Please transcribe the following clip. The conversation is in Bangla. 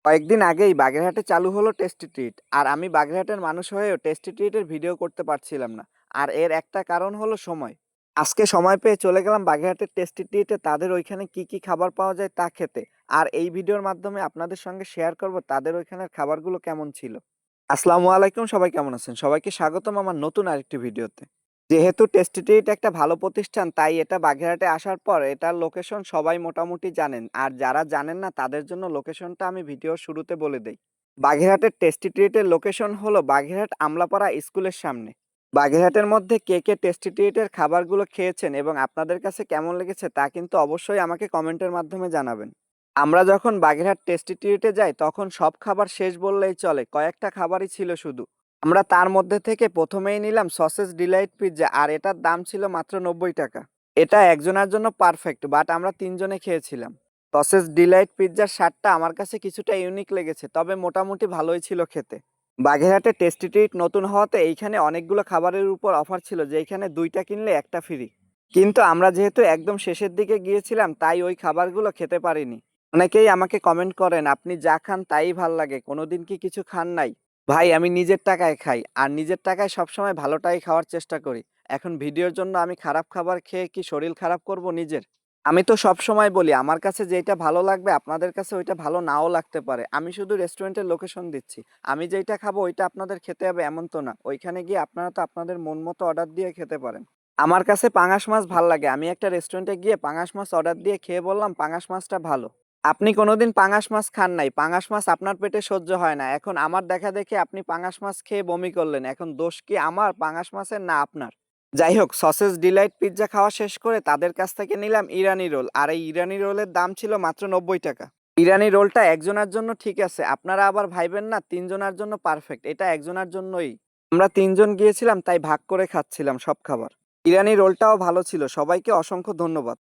কয়েকদিন আগেই বাগেরহাটে চালু হলো টেস্টি ট্রিট, আর আমি বাগেরহাটের মানুষ হয়েও টেস্টি ট্রিটের ভিডিও করতে পারছিলাম না। আর এর একটা কারণ হলো সময়। আজকে সময় পেয়ে চলে গেলাম বাগেরহাটের টেস্টি ট্রিটে, তাদের ওইখানে কি কি খাবার পাওয়া যায় তা খেতে। আর এই ভিডিওর মাধ্যমে আপনাদের সঙ্গে শেয়ার করব তাদের ওইখানের খাবারগুলো কেমন ছিল। আসসালামু আলাইকুম, সবাই কেমন আছেন? সবাইকে স্বাগতম আমার নতুন আরেকটি ভিডিওতে। যেহেতু টেস্টি ট্রিট একটা ভালো প্রতিষ্ঠান, তাই এটা বাগেরহাটে আসার পর এটার লোকেশন সবাই মোটামুটি জানেন, আর যারা জানেন না তাদের জন্য লোকেশনটা আমি ভিডিওর শুরুতে বলে দেই। বাগেরহাটের টেস্টি ট্রিটের লোকেশন হলো বাগেরহাট আমলাপাড়া স্কুলের সামনে। বাগেরহাটের মধ্যে কে কে টেস্টি ট্রিটের খাবারগুলো খেয়েছেন এবং আপনাদের কাছে কেমন লেগেছে তা কিন্তু অবশ্যই আমাকে কমেন্টের মাধ্যমে জানাবেন। আমরা যখন বাগেরহাট টেস্টি ট্রিটে যাই তখন সব খাবার শেষ বললেই চলে, কয়েকটা খাবারই ছিল শুধু। আমরা তার মধ্যে থেকে প্রথমেই নিলাম সসেজ ডিলাইট পিৎজা, আর এটার দাম ছিল মাত্র 90 টাকা। এটা একজনের জন্য পারফেক্ট, বাট আমরা তিনজনে খেয়েছিলাম। সসেজ ডিলাইট পিৎজার স্বাদটা আমার কাছে কিছুটা ইউনিক লেগেছে, তবে মোটামুটি ভালোই ছিল খেতে। বাগেরহাটে টেস্টি ট্রিট নতুন হওয়াতে এইখানে অনেকগুলো খাবারের উপর অফার ছিল, যেখানে দুইটা কিনলে একটা ফ্রি। কিন্তু আমরা যেহেতু একদম শেষের দিকে গিয়েছিলাম, তাই ওই খাবারগুলো খেতে পারিনি। অনেকেই আমাকে কমেন্ট করেন, আপনি যা খান তাই ভাল লাগে, কোনোদিন কি কিছু খান নাই? ভাই, আমি নিজের টাকায় খাই, আর নিজের টাকায় সবসময় ভালোটাই খাওয়ার চেষ্টা করি। এখন ভিডিওর জন্য আমি খারাপ খাবার খেয়ে কি শরীর খারাপ করব নিজের? আমি তো সবসময় বলি আমার কাছে যেটা ভালো লাগবে আপনাদের কাছে ওইটা ভালো নাও লাগতে পারে। আমি শুধু রেস্টুরেন্টের লোকেশন দিচ্ছি। আমি যেইটা খাবো ওইটা আপনাদের খেতে হবে এমন তো না। ওইখানে গিয়ে আপনারা তো আপনাদের মন মতো অর্ডার দিয়ে খেতে পারেন। আমার কাছে পাঙাশ মাছ ভাল লাগে। আমি একটা রেস্টুরেন্টে গিয়ে পাঙাশ মাছ অর্ডার দিয়ে খেয়ে বললাম পাঙাশ মাছটা ভালো। আপনি কোনোদিন পাঙাশ মাছ খান নাই, পাঙাশ মাছ আপনার পেটে সহ্য হয় না। এখন আমার দেখা দেখে আপনি পাঙাশ মাছ খেয়ে বমি করলেন। এখন দোষ কি আমার পাঙাশ মাছের না আপনার? যাই হোক, সসেজ ডিলাইট পিৎজা খাওয়া শেষ করে তাদের কাছ থেকে নিলাম ইরানি রোল, আর এই ইরানি রোলের দাম ছিল মাত্র 90 টাকা। ইরানি রোলটা একজনের জন্য ঠিক আছে, আপনারা আবার ভাইবেন না তিনজনের জন্য পারফেক্ট, এটা একজনের জন্যই। আমরা তিনজন গিয়েছিলাম তাই ভাগ করে খাচ্ছিলাম সব খাবার। ইরানি রোলটাও ভালো ছিল। সবাইকে অসংখ্য ধন্যবাদ।